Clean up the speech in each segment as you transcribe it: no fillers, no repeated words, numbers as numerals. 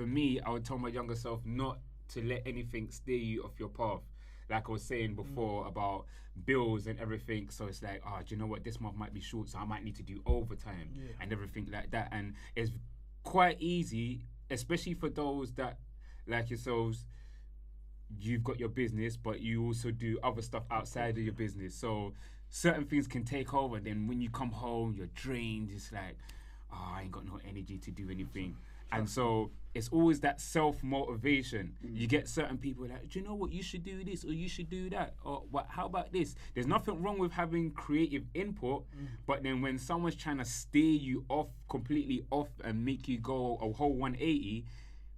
for me, I would tell my younger self not to let anything steer you off your path. Like I was saying before about bills and everything. So it's like, do you know what? This month might be short, so I might need to do overtime and everything like that. And it's quite easy, especially for those that, like yourselves, you've got your business, but you also do other stuff outside of your business. So certain things can take over. Then when you come home, you're drained. It's like, I ain't got no energy to do anything. And so it's always that self-motivation. You get certain people like, do you know what? You should do this or you should do that. Or what? How about this? There's nothing wrong with having creative input, but then when someone's trying to steer you off, completely off, and make you go a whole 180,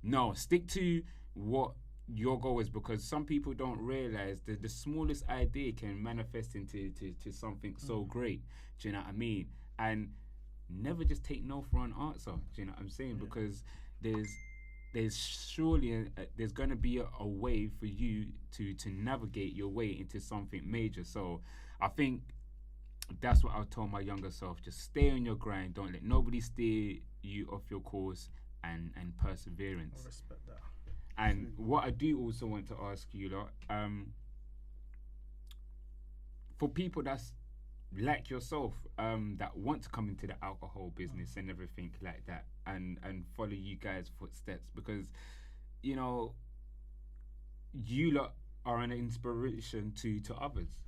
no, stick to what your goal is, because some people don't realize that the smallest idea can manifest into something so great. Do you know what I mean? And never just take no for an answer. Do you know what I'm saying? Because there's surely there's going to be a way for you to navigate your way into something major. So I think that's what I'll tell my younger self. Just stay on your grind. Don't let nobody steer you off your course, and perseverance. I respect that. And what I do also want to ask you lot, for people that's like yourself, that want to come into the alcohol business and everything like that, and follow you guys' footsteps, because you know you lot are an inspiration to others.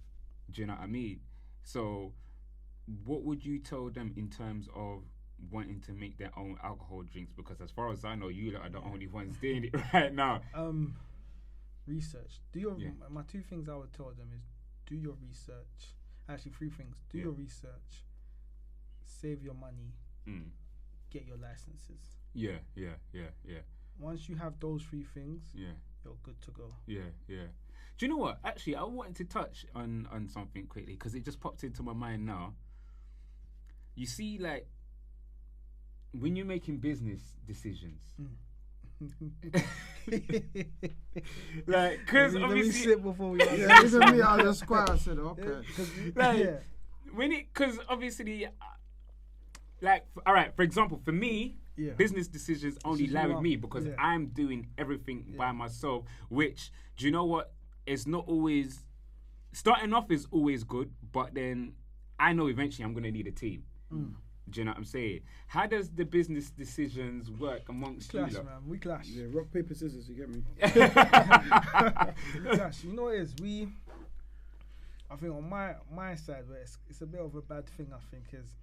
Do you know what I mean? So what would you tell them in terms of wanting to make their own alcohol drinks? Because as far as I know, you lot are the only ones doing it right now. Research. My two things I would tell them is do your research. Actually, 3 things. Do your research, save your money, get your licenses. Yeah. Once you have those 3 things, you're good to go. Yeah. Do you know what? Actually, I wanted to touch on something quickly, because it just popped into my mind now. You see, like, when you're making business decisions, like, because obviously, let me sit before we. Yeah, isn't me? I just quiet. I said, okay. Because obviously, like, all right. For example, for me, business decisions only lie with me, because I'm doing everything by myself. Which, do you know what? It's not always starting off is always good, but then I know eventually I'm gonna need a team. Do you know what I'm saying? How does the business decisions work amongst you? We clash, man. We clash. Yeah, rock, paper, scissors, you get me? We clash. You know what it is? I think on my side, where it's a bit of a bad thing, I think, is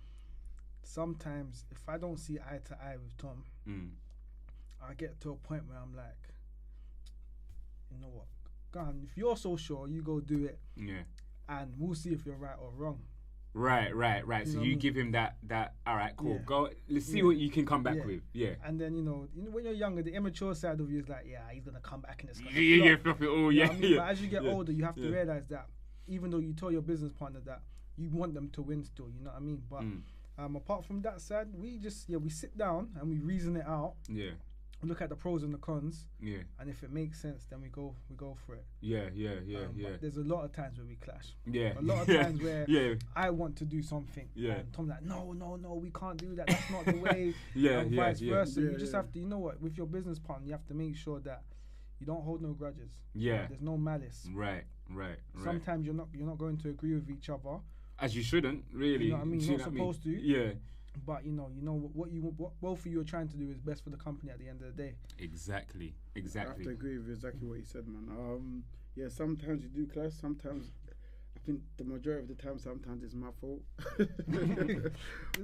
sometimes if I don't see eye to eye with Tom, I get to a point where I'm like, you know what? Go on, if you're so sure, you go do it. Yeah. And we'll see if you're right or wrong. Right. So you give him that. All right, cool. Go. Let's see what you can come back with. Yeah. And then you know when you're younger, the immature side of you is like, he's gonna come back and it's gonna flop it all. You know what I mean? But as you get older, you have to realize that even though you tell your business partner that you want them to win still, you know what I mean? But apart from that side, we just we sit down and we reason it out. Yeah. Look at the pros and the cons. Yeah. And if it makes sense, then we go for it. Yeah. But there's a lot of times where we clash. Yeah. A lot of times where I want to do something. Yeah. And Tom's like, no, we can't do that. That's not the way. And vice versa. You just have to, you know what, with your business partner, you have to make sure that you don't hold no grudges. Yeah. There's no malice. Right. Sometimes you're not going to agree with each other. As you shouldn't, really. You know what I mean? You're not supposed to. Yeah. But you know what both of you are trying to do is best for the company at the end of the day. Exactly. I have to agree with exactly what you said, man. Sometimes you do clash. Sometimes I think the majority of the time, sometimes it's my fault.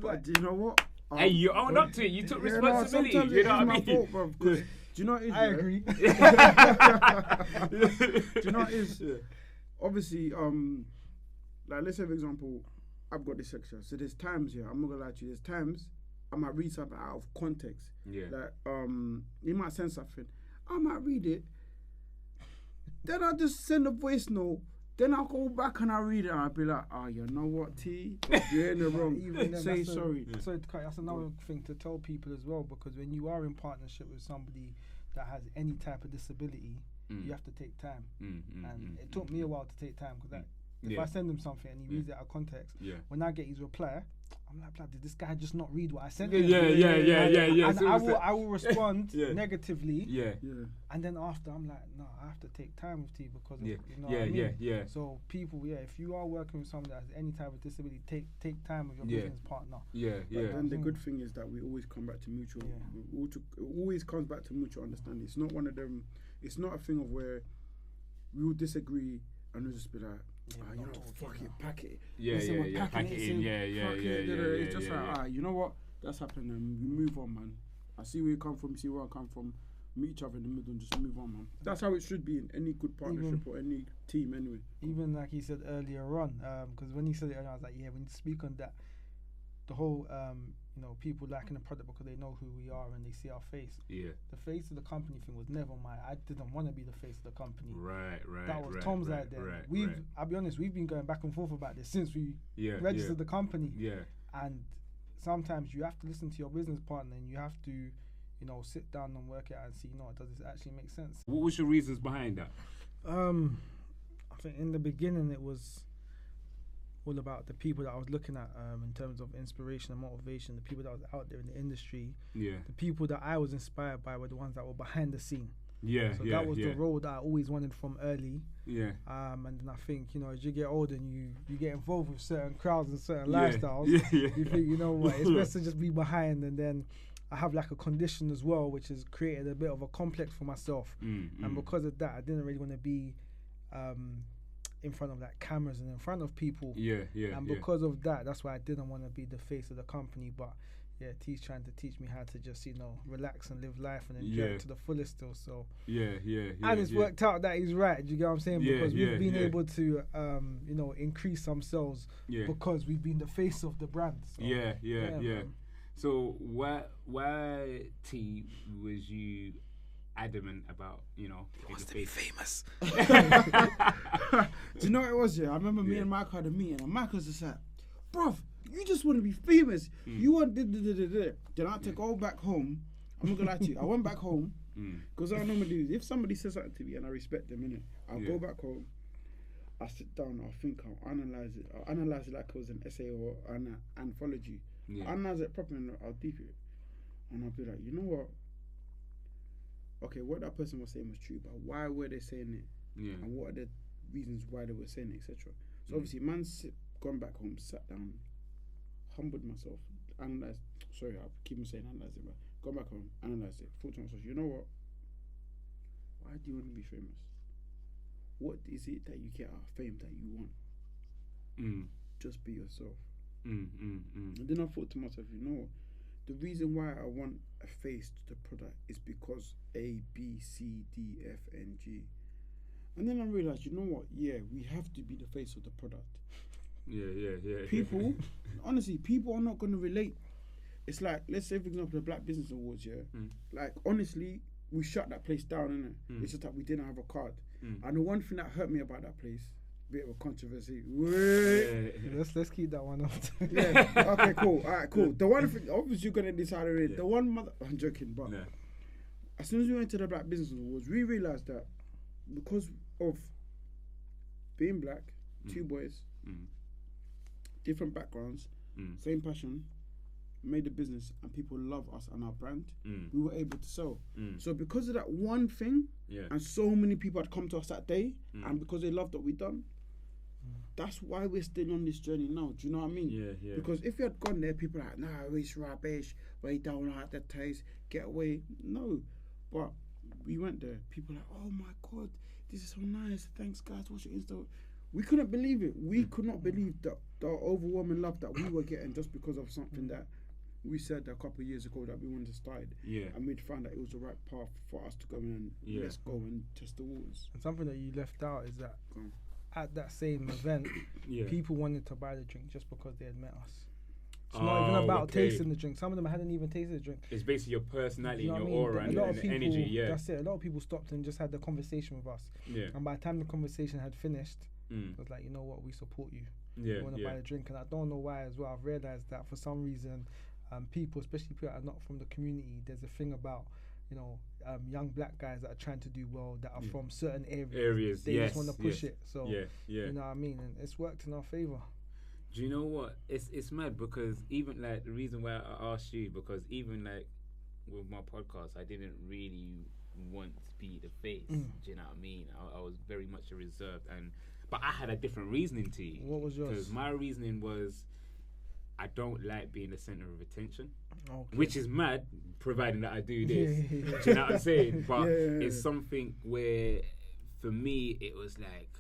But do you know what? Hey, you owned up to it. You took responsibility. Sometimes you know what I mean? It's my fault, bro. Do you know what it is? I agree. Do you know what it is? Obviously, like let's say for example, I've got this section. So there's times I'm not gonna lie to you, there's times I might read something out of context. Yeah. Like you might send something. I might read it. Then I'll just send a voice note. Then I'll go back and I'll read it and I'll be like, you know what, T? You're in the wrong. Say sorry. So that's another thing to tell people as well, because when you are in partnership with somebody that has any type of disability, you have to take time. And it took me a while to take time, because If I send him something and he reads it out of context, when I get his reply, I'm like, blood, did this guy just not read what I sent him? Yeah. And I will respond negatively. Yeah. And then after, I'm like, no, I have to take time with you because of, you know what I mean? Yeah. So people, if you are working with someone that has any type of disability, take time with your business partner. But then the good thing is that we always come back to mutual. It always comes back to mutual understanding. It's not one of them. It's not a thing of where we will disagree and we'll just be like, you know, fuck it, pack it. Pack it in. It's just like, you know what? That's happening, and we move on, man. I see where you come from, see where I come from. Meet each other in the middle and just move on, man. That's how it should be in any good partnership or any team, anyway. Even like he said earlier on, because when he said it earlier, I was like, we need to speak on that. The whole, you know, people liking the product because they know who we are and they see our face. Yeah. The face of the company thing was never I didn't want to be the face of the company. Right. That was Tom's idea. I'll be honest, we've been going back and forth about this since we registered the company. Yeah. And sometimes you have to listen to your business partner and you have to, you know, sit down and work it out and see, you know, does this actually make sense? What was your reasons behind that? I think in the beginning it was all about the people that I was looking at in terms of inspiration and motivation, the people that was out there in the industry. Yeah. The people that I was inspired by were the ones that were behind the scene. So that was the role that I always wanted from early. Yeah. And then I think, you know, as you get older and you get involved with certain crowds and certain lifestyles, you think, you know what, it's best to just be behind. And then I have like a condition as well, which has created a bit of a complex for myself. And because of that, I didn't really want to be in front of like cameras and in front of people. And because of that, that's why I didn't want to be the face of the company. But T's trying to teach me how to just, you know, relax and live life and enjoy it to the fullest still. So and it's worked out that he's right. Do you get what I'm saying? Because we've been able to you know, increase some sales because we've been the face of the brand. So, So why T was you adamant about, you know, wants to be famous? Do you know what it was? I remember me and Mike had a meeting, and Mike was just like, bruv, you just want to be famous. You want Then I had to go back home. I'm not gonna lie to you. I went back home because I normally do. If somebody says something to me and I respect them, innit, I'll go back home. I'll sit down. I'll think. I'll analyze it. I'll analyze it like it was an essay or an anthology. I'll analyze it properly and I'll deep it, and I'll be like, you know what? Okay, what that person was saying was true, but why were they saying it? And what are the reasons why they were saying it, etc. So obviously, gone back home, sat down, humbled myself, analyzed. Sorry, I keep on saying analyzed it, but gone back home, analyzed it, thought to myself, you know what? Why do you want to be famous? What is it that you get out of fame that you want? Just be yourself. And then I thought to myself, you know what? The reason why I want a face to the product is because A, B, C, D, F, N, G. And then I realized, you know what? Yeah, we have to be the face of the product. People, honestly, people are not going to relate. It's like, let's say, for example, the Black Business Awards, like, honestly, we shut that place down, innit? It's just that we didn't have a card. And the one thing that hurt me about that place, bit of a controversy. Let's keep that one off. Okay, cool. All right, cool. The one thing, obviously, you're gonna decide already. The one mother, I'm joking, but as soon as we went to the Black Business Awards, we realized that because of being black, two boys, different backgrounds, same passion, made a business, and people love us and our brand, we were able to sell. So because of that one thing, and so many people had come to us that day, and because they loved what we done, that's why we're still on this journey now. Do you know what I mean? Because if you had gone there, people are like, nah, it's rubbish, we don't like the taste, get away. No, but we went there. People are like, oh my God, this is so nice. Thanks, guys. Watch your Insta. We couldn't believe it. We could not believe the overwhelming love that we were getting just because of something that we said a couple of years ago that we wanted to start. And we'd found that it was the right path for us to go in and let's go and test the waters. And something that you left out is that at that same event, people wanted to buy the drink just because they had met us. It's not even about tasting the drink. Some of them hadn't even tasted the drink. It's basically your personality, you know and your aura, and the energy. That's it. A lot of people stopped and just had the conversation with us. And by the time the conversation had finished, it was like, you know what, we support you. We want to buy the drink. And I don't know why as well. I've realised that for some reason, people, especially people that are not from the community, there's a thing about, you know, young black guys that are trying to do well, that are from certain areas. They just want to push it. So you know what I mean, and it's worked in our favor. Do you know what? It's mad because even like the reason why I asked you, because even like with my podcast, I didn't really want to be the face. Do you know what I mean? I was very much a reserved, but I had a different reasoning to you. What was yours? Because my reasoning was, I don't like being the center of attention, which is mad, providing that I do this. Do you know what I'm saying? But it's something where, for me, it was like,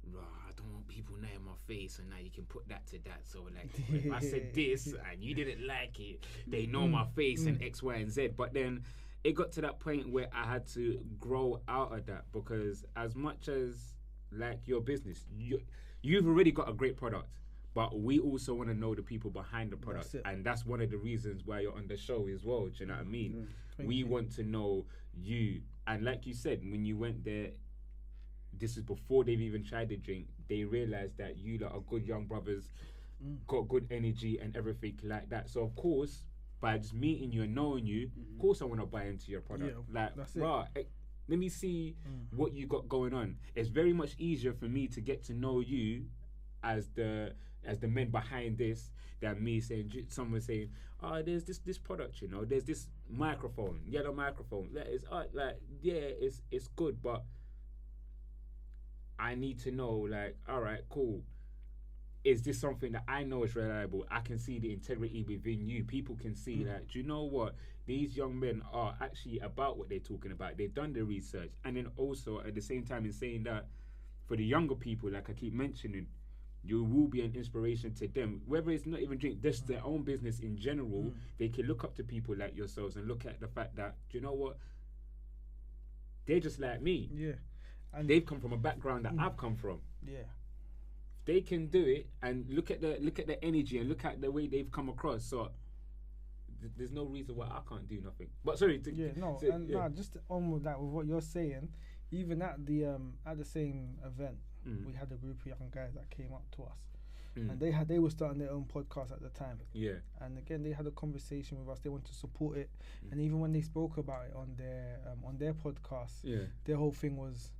I don't want people knowing my face, and now you can put that to that. So like, if I said this and you didn't like it, they know my face and X, Y, and Z. But then it got to that point where I had to grow out of that, because as much as like your business, you've already got a great product. But we also want to know the people behind the product. And that's one of the reasons why you're on the show as well. Do you know what I mean? We want to know you. And like you said, when you went there, this is before they've even tried the drink, they realised that you lot are good young brothers, got good energy and everything like that. So, of course, by just meeting you and knowing you, of course I want to buy into your product. Like, right, let me see what you got going on. It's very much easier for me to get to know you as the men behind this than me saying, someone saying, oh, there's this product, you know, there's this microphone, yellow microphone. It's it's good, but I need to know, like, all right, cool. Is this something that I know is reliable? I can see the integrity within you. People can see that, do you know what? These young men are actually about what they're talking about. They've done the research. And then also, at the same time, in saying that, for the younger people, like I keep mentioning, you will be an inspiration to them. Whether it's not even drink, just their own business in general, they can look up to people like yourselves and look at the fact that, do you know what? They're just like me. Yeah. And they've come from a background that I've come from. Yeah. They can do it, and look at the energy and look at the way they've come across. So there's no reason why I can't do nothing. But sorry. Just on with that, with what you're saying, even at the same event, we had a group of young guys that came up to us, and they were starting their own podcast at the time. Yeah. And again, they had a conversation with us. They wanted to support it, and even when they spoke about it on their podcast, their whole thing was,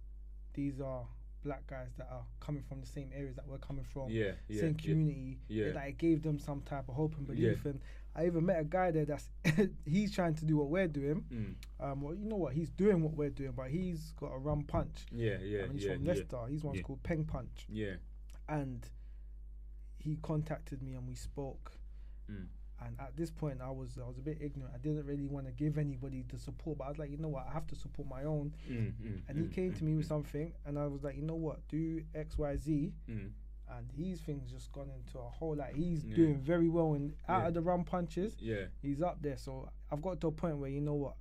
these are black guys that are coming from the same areas that we're coming from, same community. That it gave them some type of hope and belief. And I even met a guy there that's he's trying to do what we're doing. Well, you know what? He's doing what we're doing, but he's got a rum punch. He's from Leicester. He's one's called Peng Punch. And he contacted me and we spoke. And at this point, I was a bit ignorant. I didn't really want to give anybody the support, but I was like, you know what? I have to support my own. And he came to me with something, and I was like, you know what? Do X, Y, Z. And his thing's just gone into a whole, like, he's doing very well. And out of the rum punches, he's up there. So I've got to a point where, you know what?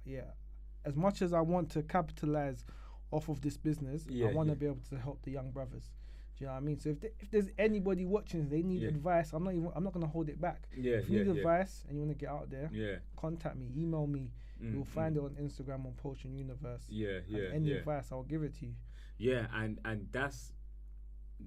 As much as I want to capitalize off of this business, I want to be able to help the young brothers. Do you know what I mean? So if there's anybody watching, they need advice, I'm not gonna hold it back. If you need advice and you want to get out there, contact me, email me. You'll find it on Instagram on Potion Universe. Any advice, I'll give it to you. Yeah, and that's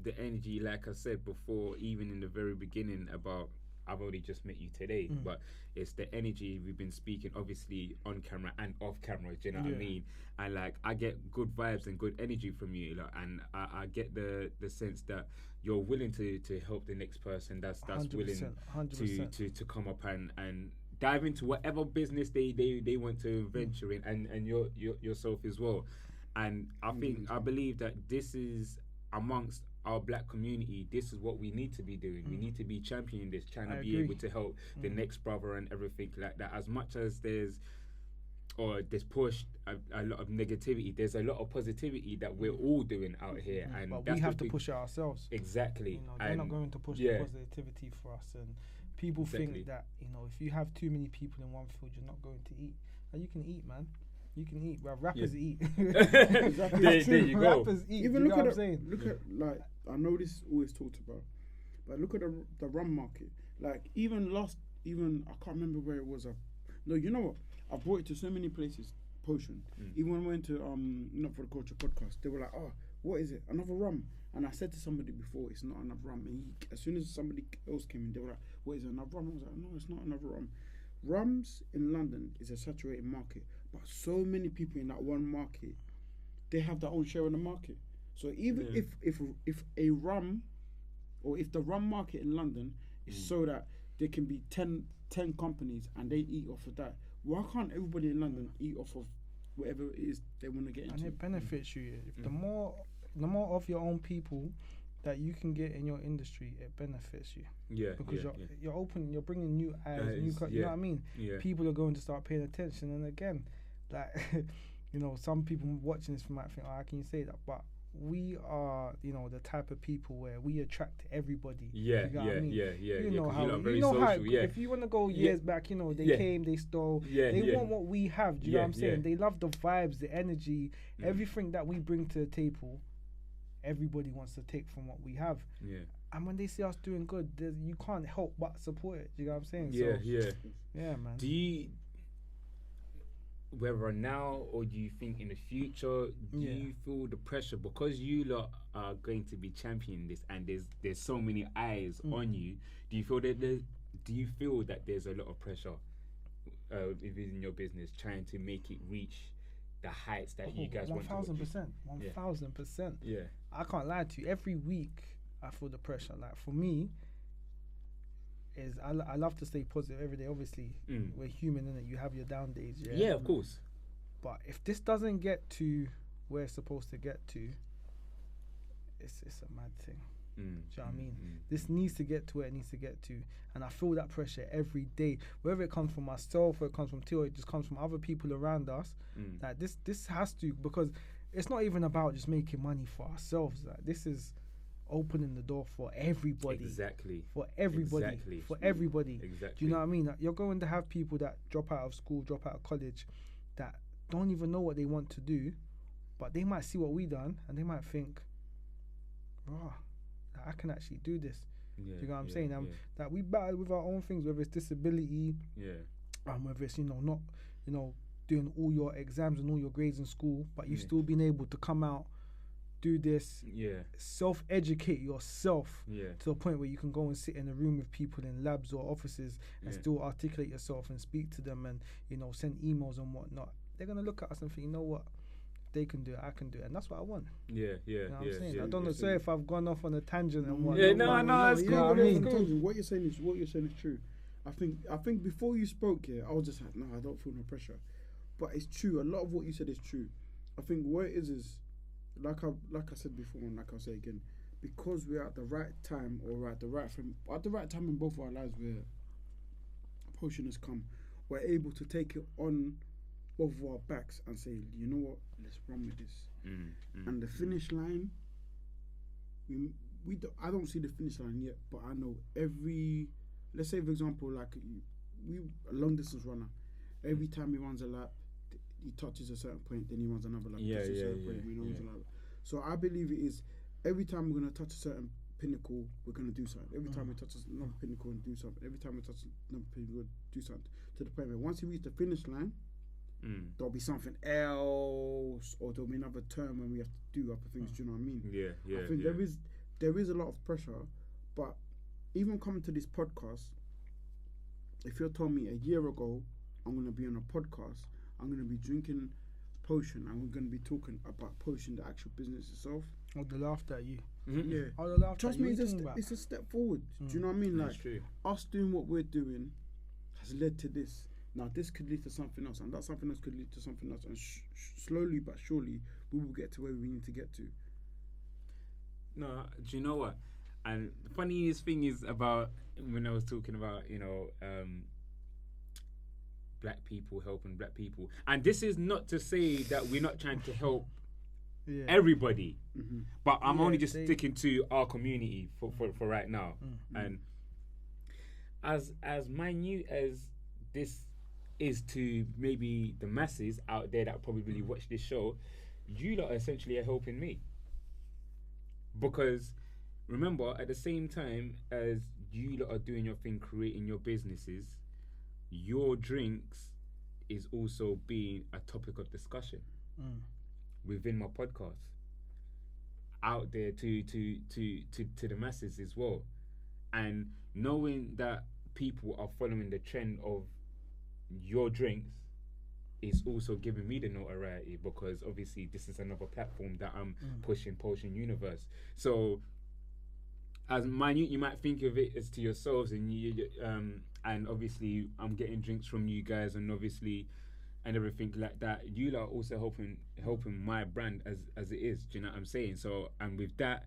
the energy, like I said before, even in the very beginning, about I've only just met you today, but it's the energy we've been speaking, obviously on camera and off camera. Do you know what I mean? And like, I get good vibes and good energy from you, like, and I get the sense that you're willing to help the next person that's 100%, willing 100%. to come up and dive into whatever business they want to venture in, and yourself as well. And I believe that this is amongst our black community, this is what we need to be doing. We need to be championing this, trying to be able to help the next brother and everything like that. As much as there's pushed a lot of negativity, there's a lot of positivity that we're all doing out here. And but we have to push it ourselves. Exactly. You know, they're not going to push the positivity for us. And people think that, you know, if you have too many people in one field, you're not going to eat. And you can eat, man. You can eat, but rappers eat. There you go. Rappers eat. Even look at like, I know this is always talked about, but look at the rum market. Like I can't remember where it was. No, you know what? I've brought it to so many places. Potion. Even when I went to Not For The Culture podcast, they were like, "Oh, what is it? Another rum?" And I said to somebody before, "It's not another rum." And as soon as somebody else came in, they were like, "What is it? Another rum?" I was like, "No, it's not another rum." Rums in London is a saturated market. but so many people in that one market, they have their own share in the market. So even if a rum, or if the rum market in London is so that there can be 10 companies and they eat off of that, why can't everybody in London eat off of whatever it is they want to get into? And it benefits you. If the more of your own people that you can get in your industry, it benefits you. Yeah, because you're bringing new eyes, you know what I mean? Yeah. People are going to start paying attention, and again, like you know, some people watching this might think, how can you say that? But we are, you know, the type of people where we attract everybody. You know how if you want to go years back, you know, they came, they stole, they want what we have. Do you know what I'm saying? They love the vibes, the energy, everything that we bring to the table. Everybody wants to take from what we have. And when they see us doing good, you can't help but support it. Do you know what I'm saying? Yeah, man. Do you, whether now or do you think in the future, do you feel the pressure because you lot are going to be championing this and there's so many eyes on you? Do you feel that there's a lot of pressure within your business trying to make it reach the heights that you guys want to? 1,000%. 1,000%. Yeah. I can't lie to you. Every week I feel the pressure. Like for me, I love to stay positive every day. Obviously, we're human, innit? You have your down days. Yeah, of course. But if this doesn't get to where it's supposed to get to, it's a mad thing. Do you know what I mean? This needs to get to where it needs to get to, and I feel that pressure every day. Whether it comes from myself, or it comes from Tailz, it just comes from other people around us. Like this has to, because it's not even about just making money for ourselves. Like this is opening the door for everybody. Exactly. For everybody. Exactly. For everybody. Exactly. Do you know what I mean? Like, you're going to have people that drop out of school, drop out of college, that don't even know what they want to do, but they might see what we done and they might think, oh, I can actually do this. Do you know what I'm saying? That we battle with our own things, whether it's disability, whether it's, you know, not, you know, doing all your exams and all your grades in school, but you've still been able to come out, do this, self-educate yourself to the point where you can go and sit in a room with people in labs or offices and still articulate yourself and speak to them and, you know, send emails and whatnot. They're going to look at us and think, you know what, if they can do it, I can do it. And that's what I want. You know what I'm saying? I don't know, say if I've gone off on a tangent and whatnot. It's cool. What you're saying is true. I think before you spoke here, I was just like, no, I don't feel no pressure. But it's true. A lot of what you said is true. I think what it is like I said before, and like I'll say again, because we're at the right time, or at the right time in both our lives, where Potion has come, we're able to take it on both of our backs and say, you know what, let's run with this. And the finish line, I don't see the finish line yet, but I know let's say for example, like a long distance runner, every time he runs a lap, he touches a certain point, then he runs another lap. So I believe it is every time we're going to touch a certain pinnacle, we're going to do something. Every time we touch another pinnacle and do something. Every time we touch another pinnacle, do something. To the point where once you reach the finish line, there'll be something else, or there'll be another term when we have to do other things. Do you know what I mean? I think there is a lot of pressure, but even coming to this podcast, if you told me a year ago I'm going to be on a podcast, I'm going to be drinking Potion, and we're going to be talking about Potion, the actual business itself, I would have laughed at you. I would have laughed. Trust me, it's a step forward. Do you know what I mean? Like us doing what we're doing has led to this. Now this could lead to something else, and that something else could lead to something else, and slowly but surely we will get to where we need to get to. No, do you know what? And the funniest thing is about when I was talking about, you know, black people helping black people, and this is not to say that we're not trying to help everybody, but I'm only just sticking to our community for right now. And as minute as this is to maybe the masses out there that probably watch this show, you lot essentially are helping me, because remember, at the same time as you lot are doing your thing, creating your businesses, your drinks is also being a topic of discussion within my podcast, out there to the masses as well. And knowing that people are following the trend of your drinks it's also giving me the notoriety because obviously this is another platform that I'm pushing, Potion Universe. So as minute you might think of it as to yourselves, and you and obviously I'm getting drinks from you guys, and obviously and everything like that. You lot are also helping my brand as it is. Do you know what I'm saying? So, and with that,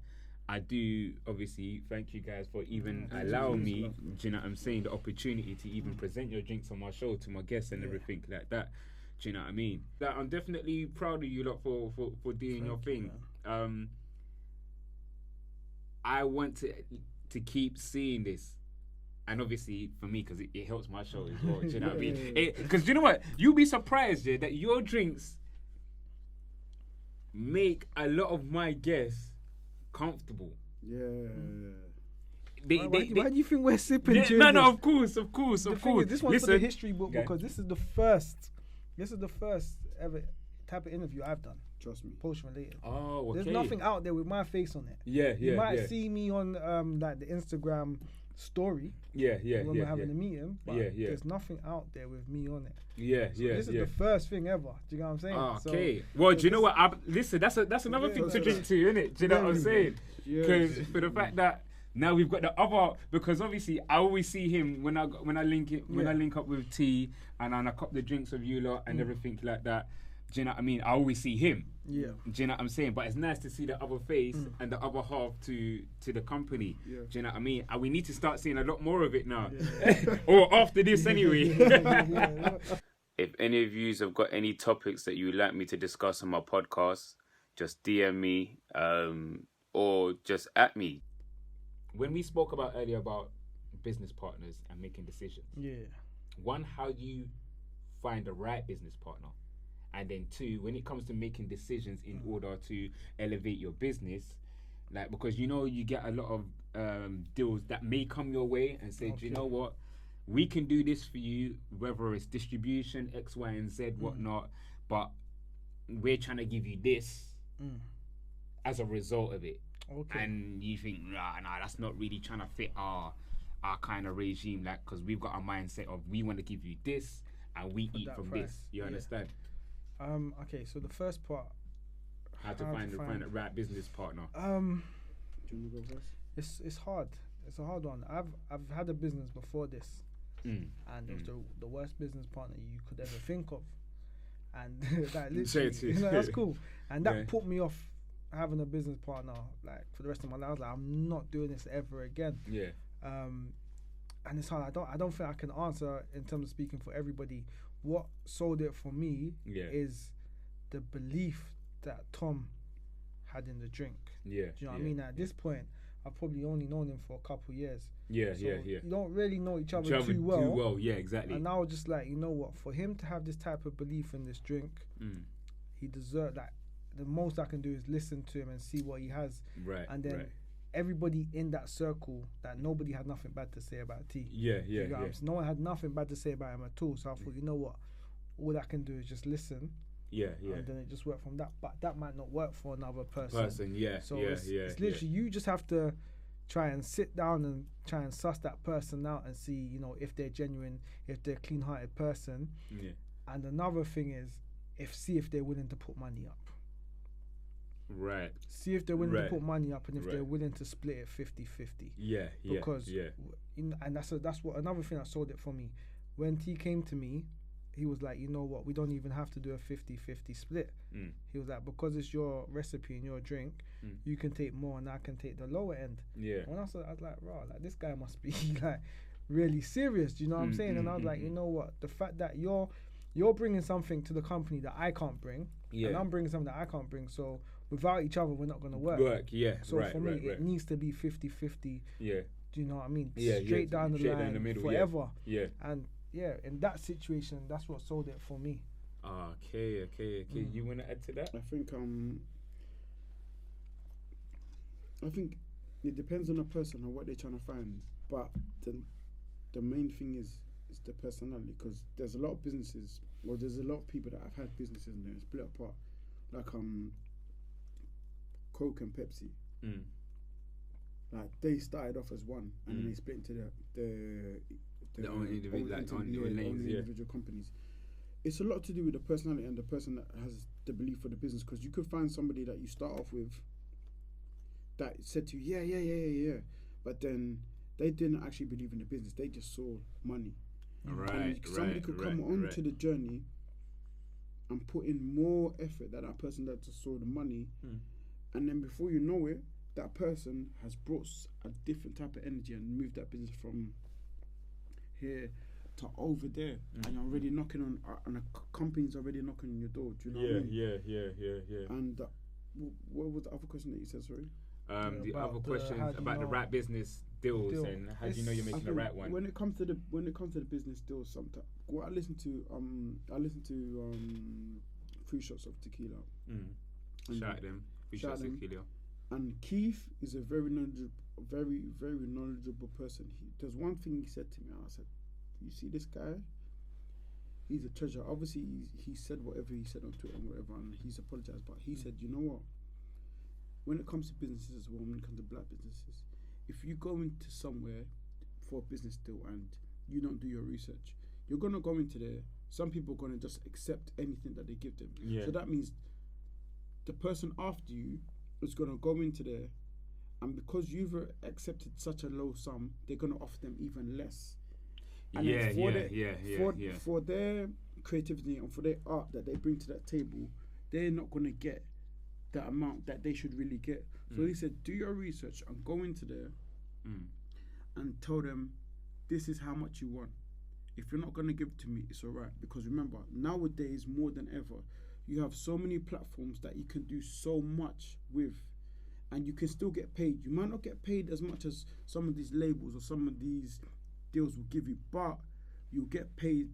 I do obviously thank you guys for even allowing me. Do you know what I'm saying? The opportunity to even present your drinks on my show to my guests and everything like that. Do you know what I mean? That I'm definitely proud of you lot for doing your thing. I want to keep seeing this. And obviously for me, because it helps my show as well. Do you know what I mean? Because you know what? You'll be surprised, yeah, that your drinks make a lot of my guests comfortable. Yeah. Why do you think we're sipping? No, of course. This one's for the history book because this is the first ever type of interview I've done. Trust me. Potion related. Oh, okay. There's nothing out there with my face on it. You might see me on like the Instagram story. When we're having a meeting, but there's nothing out there with me on it. This is the first thing ever. Do you know what I'm saying? Okay. Well, do you know what? Listen, that's another thing to drink to, isn't it? Do you know what I'm saying? Because for the fact that now we've got the other, because obviously I always see him when I link up with T and I cop the drinks with you lot and everything like that. Do you know what I mean? I always see him. Do you know what I'm saying? But it's nice to see the other face and the other half to the company. Do you know what I mean? And we need to start seeing a lot more of it now. Or after this anyway. If any of you have got any topics that you would like me to discuss on my podcast, just DM me or just at me. When we spoke about earlier about business partners and making decisions. One, how do you find the right business partner? And then two, when it comes to making decisions in order to elevate your business, like, because you get a lot of deals that may come your way and say, do you know what, we can do this for you, whether it's distribution, X, Y, and Z, whatnot, but we're trying to give you this as a result of it. And you think, nah, that's not really trying to fit our kind of regime, like, because we've got a mindset of we want to give you this and we eat from price. This. You understand? Okay, so the first part, how to find the right business partner. Do you want to go first? It's hard. It's a hard one. I've had a business before this, and it was the worst business partner you could ever think of, and that literally, that's cool. And that put me off having a business partner like for the rest of my life. I was like, I'm not doing this ever again. And it's hard. I don't think I can answer in terms of speaking for everybody. What sold it for me is the belief that Tom had in the drink. Do you know what I mean? At this point, I've probably only known him for a couple of years. You don't really know each other too well. Exactly. And I was just like, you know what? For him to have this type of belief in this drink, he deserved that. The most I can do is listen to him and see what he has. And then everybody in that circle, that nobody had nothing bad to say about T. No one had nothing bad to say about him at all. So I thought, you know what? All I can do is just listen. And then it just worked from that. But that might not work for another person. So it's literally you just have to try and sit down and try and suss that person out and see, if they're genuine, if they're a clean-hearted person. And another thing is, see if they're willing to put money up. See if they're willing to put money up and if they're willing to split it 50-50. Because and that's what another thing that sold it for me. When T came to me, he was like, you know what, we don't even have to do a 50-50 split. He was like, because it's your recipe and your drink, you can take more and I can take the lower end. And I was like, wow, like this guy must be like really serious. Do you know what I'm saying? And I was like, you know what, the fact that you're bringing something to the company that I can't bring, and I'm bringing something that I can't bring, so without each other, we're not going to work. So for me, it needs to be 50-50. Do you know what I mean? Straight down the line, down the middle, forever. And in that situation, that's what sold it for me. Okay. You want to add to that? I think it depends on the person and what they're trying to find. But the main thing is the personality, because there's a lot of businesses, or there's a lot of people that have had businesses and they're split apart. Like Coke and Pepsi, like they started off as one, and then they split into the own individual companies. it's a lot to do with the personality and the person that has the belief for the business. Because you could find somebody that you start off with that said to you, yeah, but then they didn't actually believe in the business. They just saw money. Right. Somebody could come onto the journey and put in more effort than that person that just saw the money, and then before you know it, that person has brought a different type of energy and moved that business from here to over there, and you're already knocking on, and a company's already knocking on your door. Do you know what I mean? Yeah. And what was the other question that you said? Sorry. The other question about the right business deals and how do you know you're making the right one? When it comes to the business deals, sometimes what I listen to Free Shots of Tequila. Shout at them. Free Shots of Tequila. And Keith is a very knowledgeable person. There's one thing he said to me. I said, "You see this guy? He's a treasure." Obviously, he said whatever he said on Twitter and whatever, and he's apologized. But he said, "You know what? When it comes to businesses as well, when it comes to black businesses, if you go into somewhere for a business deal and you don't do your research, you're gonna go into there. Some people are gonna just accept anything that they give them. So that means the person after you is gonna go into there, and because you've accepted such a low sum, they're gonna offer them even less. And for their creativity and for their art that they bring to that table, they're not gonna get the amount that they should really get. So he said, do your research and go into there and tell them, this is how much you want. If you're not going to give it to me, it's all right. Because remember, nowadays, more than ever, you have so many platforms that you can do so much with, and you can still get paid. You might not get paid as much as some of these labels or some of these deals will give you, but you'll get paid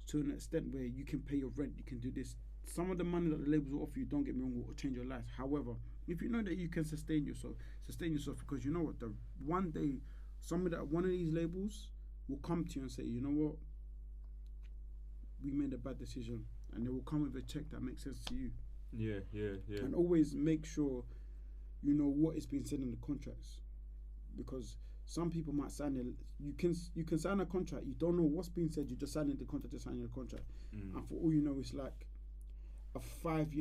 to an extent where you can pay your rent, you can do this. Some of the money that the labels will offer you, don't get me wrong, will change your life. However, if you know that you can sustain yourself, because you know what, one day, one of these labels will come to you and say, you know what, we made a bad decision, and they will come with a check that makes sense to you. Yeah. And always make sure you know what is being said in the contracts, because some people might sign it. You can sign a contract, you don't know what's being said. You just signing the contract, and for all you know, it's like a 5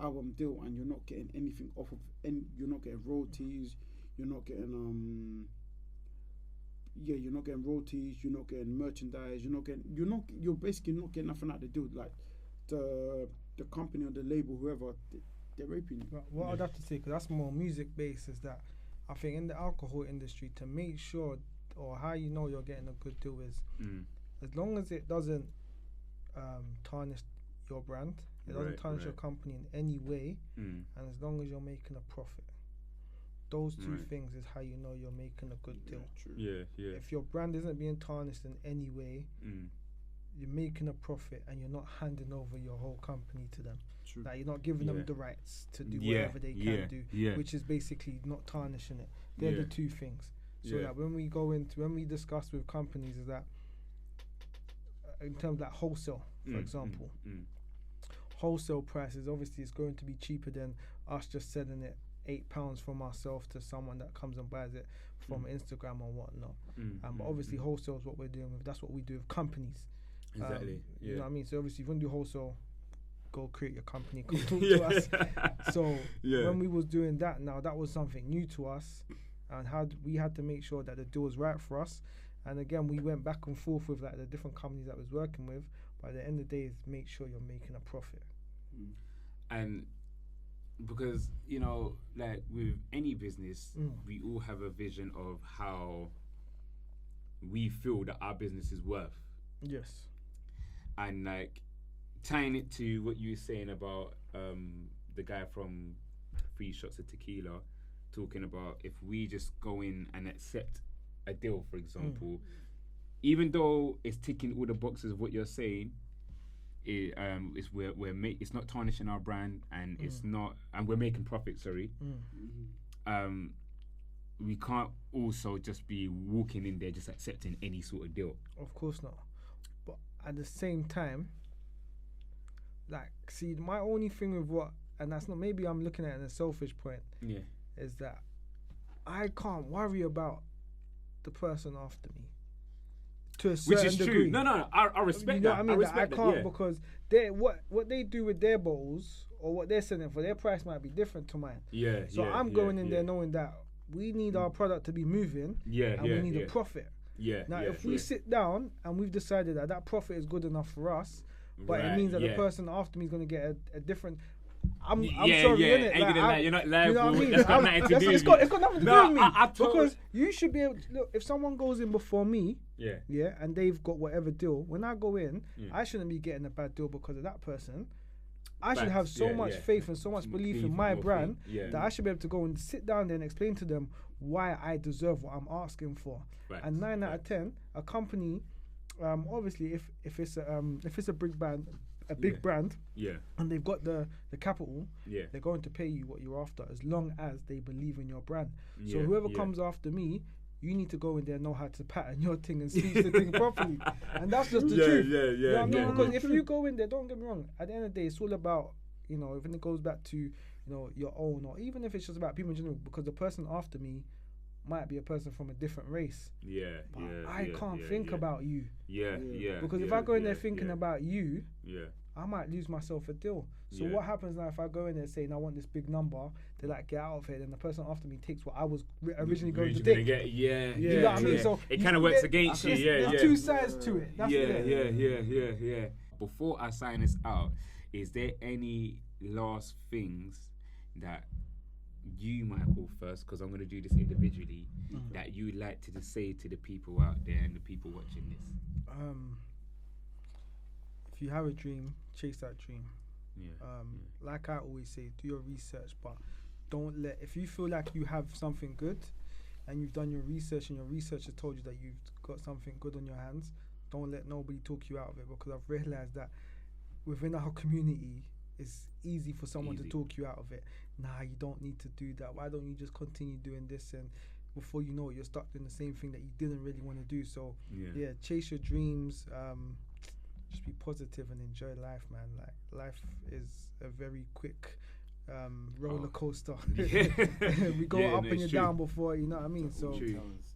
album deal, and you're not getting anything off of any. You're not getting royalties. You're not getting you're not getting royalties. You're not getting merchandise. You're basically not getting nothing out of the deal. Like the company or the label, whoever, they're raping you. What I'd have to say, because that's more music based, is that I think in the alcohol industry, to make sure, or how you know you're getting a good deal is, as long as it doesn't tarnish your brand, it doesn't tarnish your company in any way, and as long as you're making a profit. Those two things is how you know you're making a good deal. True. Yeah. If your brand isn't being tarnished in any way, you're making a profit, and you're not handing over your whole company to them. True. Like, you're not giving them the rights to do whatever they can do, which is basically not tarnishing it. They're the two things. So that when we discuss with companies, is that in terms of like wholesale, for example, wholesale prices obviously is going to be cheaper than us just selling it £8 from ourselves to someone that comes and buys it from Instagram or whatnot. But obviously wholesale is what we're doing with. That's what we do with companies. Exactly. You know what I mean? So obviously, if you want to do wholesale, go create your company, come talk to us. So when we was doing that, now that was something new to us, and we had to make sure that the deal was right for us. And again, we went back and forth with like the different companies that I was working with. But at the end of the day, is make sure you're making a profit. And because, you know, like with any business, we all have a vision of how we feel that our business is worth. Yes. And like tying it to what you were saying about the guy from Free Shots of Tequila, talking about if we just go in and accept a deal, for example, even though it's ticking all the boxes of what you're saying, it's not tarnishing our brand, and it's not, and we're making profit. We can't also just be walking in there just accepting any sort of deal. Of course not. But at the same time, like, see, my only thing with what, and that's not, maybe I'm looking at it in a selfish point, is that I can't worry about the person after me. to a certain which is degree. true. No, I respect you know that. what I mean? I respect I can't that, because what they do with their bottles or what they're selling for, their price might be different to mine. Yeah. So I'm going in there knowing that we need our product to be moving. And we need a profit. Yeah. Now, if we sit down and we've decided that profit is good enough for us, but it means that the person after me is going to get a different. I'm sorry, innit? Like, you're not liable. You know what I mean? That's got nothing to do with it's got nothing to do with me. Because you should be able to, look, if someone goes in before me, and they've got whatever deal, when I go in, I shouldn't be getting a bad deal because of that person. I should have so much faith and so much belief in my brand that I should be able to go and sit down there and explain to them why I deserve what I'm asking for. And 9 out of 10, a company, obviously, if it's a big brand, and they've got the capital, they're going to pay you what you're after as long as they believe in your brand. So whoever comes after me, you need to go in there and know how to pattern your thing and speak the thing properly. And that's just the truth. You know what I mean? Because if you go in there, don't get me wrong, at the end of the day, it's all about, if it goes back to, your own, or even if it's just about people in general, because the person after me might be a person from a different race. I can't think about you. Because if I go in there thinking about you, I might lose myself a deal. So what happens now if I go in there saying I want this big number, they like get out of here, and the person after me takes what I was originally going to take. You know what I mean? So it kind of works against you. There's two sides to it. That's Yeah. Before I sign this out, is there any last things that you, Michael, first, because I'm going to do this individually, that you would like to just say to the people out there and the people watching this? If you have a dream, chase that dream. Like I always say, do your research, but don't let, if you feel like you have something good and you've done your research and your research has told you that you've got something good on your hands, don't let nobody talk you out of it, because I've realized that within our community, it's easy for someone to talk you out of it. Nah, you don't need to do that. Why don't you just continue doing this? And before you know it, you're stuck doing the same thing that you didn't really want to do. So chase your dreams. Just be positive and enjoy life, man. Like, life is a very quick roller coaster. We go up and you're down before, you know what I mean? So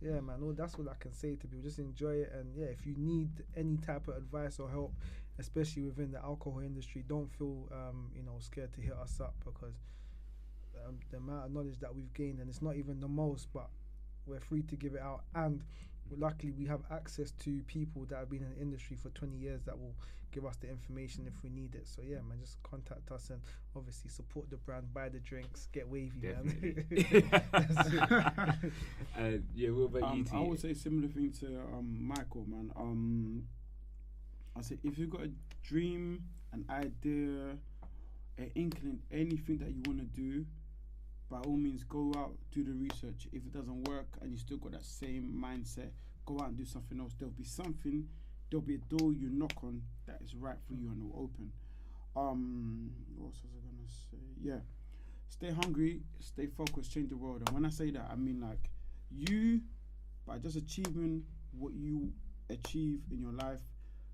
yeah, man, that's what I can say to people. Just enjoy it, and if you need any type of advice or help, especially within the alcohol industry, don't feel scared to hit us up, because the amount of knowledge that we've gained, and it's not even the most, but we're free to give it out. And luckily we have access to people that have been in the industry for 20 years that will give us the information if we need it. So yeah, man, just contact us and obviously support the brand, buy the drinks, get wavy. Definitely. Man. What about you, T? I would say similar thing to Michael, man. I say if you've got a dream, an idea, an inkling, anything that you want to do, by all means, go out, do the research. If it doesn't work and you still got that same mindset, go out and do something else. There'll be a door you knock on that is right for you and it will open. What else was I gonna say? Yeah, stay hungry, stay focused, change the world. And when I say that, I mean like you, by just achieving what you achieve in your life,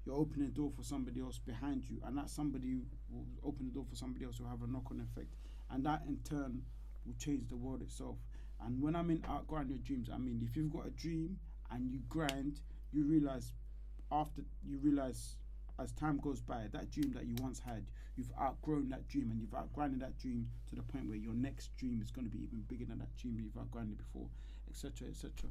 you're opening a door for somebody else behind you, and that somebody will open the door for somebody else who will have a knock-on effect, and that in turn will change the world itself. And when I mean outgrind your dreams, I mean if you've got a dream and you grind, you realize as time goes by, that dream that you once had, you've outgrown that dream, and you've outgrown that dream to the point where your next dream is going to be even bigger than that dream you've outgrown before, etc., etc.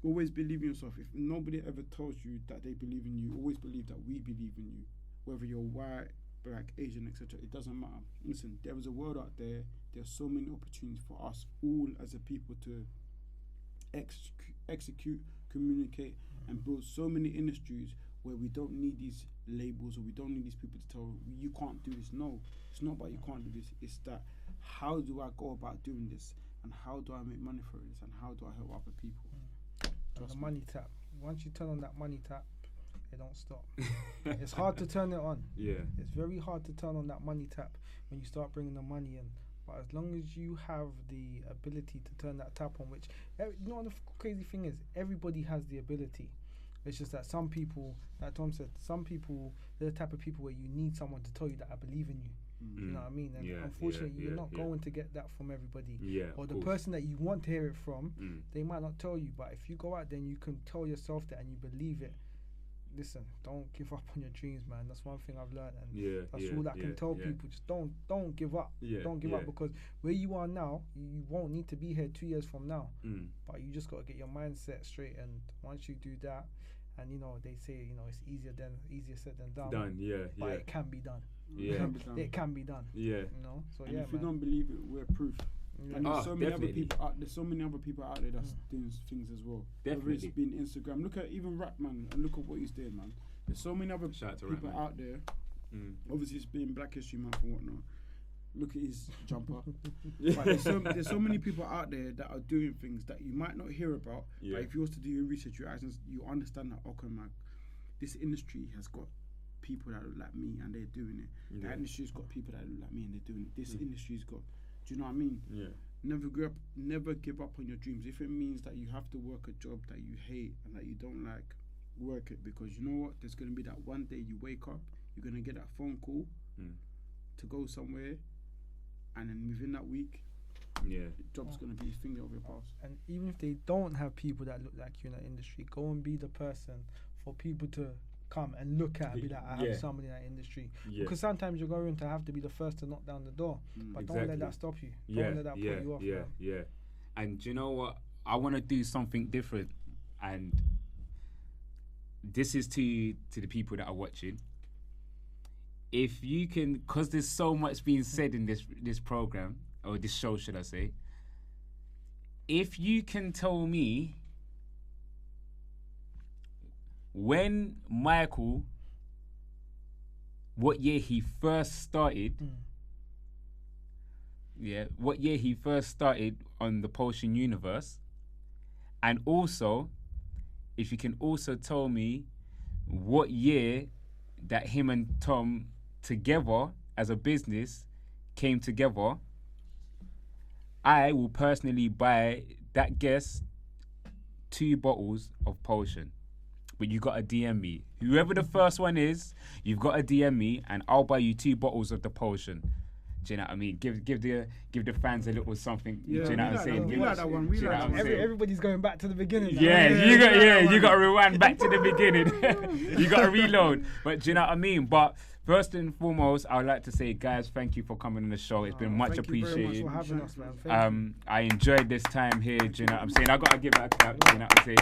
Always believe in yourself. If nobody ever tells you that they believe in you, always believe that we believe in you. Whether you're white, black, Asian, etc., it doesn't matter. Listen, there is a world out there. There's so many opportunities for us all as a people to execute, communicate, and build so many industries where we don't need these labels, or we don't need these people to tell you can't do this. No, it's not about you can't do this. It's that how do I go about doing this, and how do I make money for this, and how do I help other people? The money tap. Once you turn on that money tap, it don't stop. It's hard to turn it on. Yeah. It's very hard to turn on that money tap when you start bringing the money in. But as long as you have the ability to turn that tap on, which, you know what the crazy thing is, everybody has the ability. It's just that some people, like Tom said, some people, they're the type of people where you need someone to tell you that I believe in you. You know what I mean? And unfortunately, you're not going to get that from everybody. Or the person that you want to hear it from, they might not tell you. But if you go out there and you can tell yourself that and you believe it, listen, don't give up on your dreams, man. That's one thing I've learned, and that's all I can tell people. Just don't give up. Don't give up, because where you are now, you won't need to be here 2 years from now. But you just got to get your mindset straight, and once you do that, and they say it's easier said than done. But it can be done. It can be done. So and if you don't believe it, we're proof. And there's so many other people out. There's so many other people out there that's doing things as well. Whether it's been Instagram. Look at even Rap Man, and look at what he's doing, man. There's so many other people out there. Obviously, it's been Black History Month and whatnot. Look at his jumper. But there's so many people out there that are doing things that you might not hear about. But if you was to do your research, you understand that, okay, man, this industry has got people that look like me and they're doing it. That industry's got people that look like me and they're doing it. This industry's got. Do you know what I mean? Never give up on your dreams. If it means that you have to work a job that you hate and that you don't like, work it, because you know what? There's going to be that one day you wake up, you're going to get that phone call to go somewhere, and then within that week, the job's going to be a finger of your past. And even if they don't have people that look like you in the industry, go and be the person for people to come and look at and be like, I have somebody in that industry. Because sometimes you're going to have to be the first to knock down the door. But don't let that stop you. Don't let that put you off. Man. And do you know what? I want to do something different. And this is to the people that are watching. If you can, because there's so much being said in this program, or this show, should I say. If you can tell me when Michael, what year he first started, what year he first started on the Potion Universe, and also, if you can also tell me what year that him and Tom together as a business came together, I will personally buy that guest 2 bottles of potion. But you got to DM me. Whoever the first one is, you've got to DM me, and I'll buy you 2 bottles of the potion. Do you know what I mean? Give the fans a little something. Do you know what I'm saying? We like that one. We like that one. Everybody's going back to the beginning. Now. You got to rewind back to the beginning. You got to reload. But do you know what I mean? But first and foremost, I would like to say, guys, thank you for coming on the show. It's been much appreciated. Thank you very much for having us, man. Thank you. I enjoyed this time here. Do you know what I'm saying? I got to give it a clap. Do you know what I'm saying?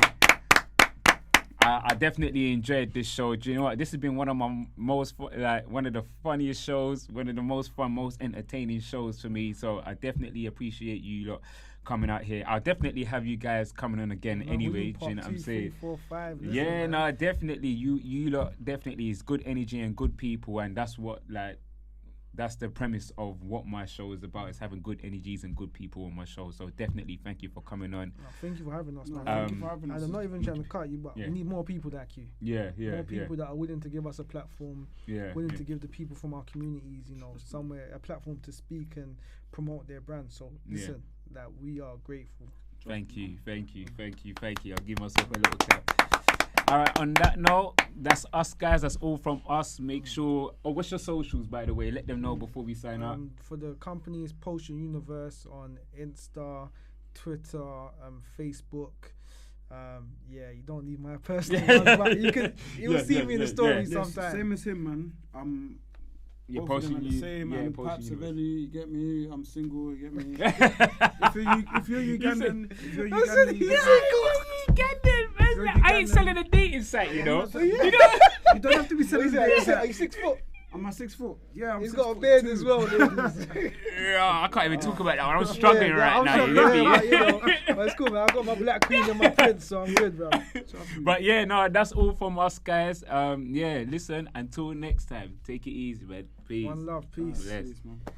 I definitely enjoyed this show. Do you know what? This has been one of my one of the funniest shows, one of the most fun, most entertaining shows for me. So I definitely appreciate you lot coming out here. I'll definitely have you guys coming on again anyway. Do you know what I'm saying? 2, 3, 4, 5. Yeah, no, definitely. You lot definitely is good energy and good people, and that's what that's the premise of what my show is about, is having good energies and good people on my show. So definitely thank you for coming on. Thank you for having us, man. Thank you for having us. I'm not even trying to cut you, but we need more people like you. More people that are willing to give us a platform, willing to give the people from our communities, somewhere, a platform to speak and promote their brand. So listen, that we are grateful. Thank you. I'll give myself a little clap. All right, on that note, that's us, guys. That's all from us. Make sure... Oh, what's your socials, by the way? Let them know before we sign up. For the company, it's Potion Universe on Insta, Twitter, Facebook. You don't need my personal ones, but you'll see me in the story sometimes. Same as him, man. Both of them are the same, man. Pap Savelli, you get me? I'm single, you get me? if you're Ugandan, I ain't selling a dating site, you know. You don't have to be selling a dating site. Are you 6 foot? I'm at 6 foot. Yeah, He's got a beard as well. I can't even talk about that one. I'm struggling right now. But it's cool, man. I got my Black Queen and my Prince, so I'm good, bro. But that's all from us, guys. Listen, until next time, take it easy, man. Peace. One love, peace. Peace, man.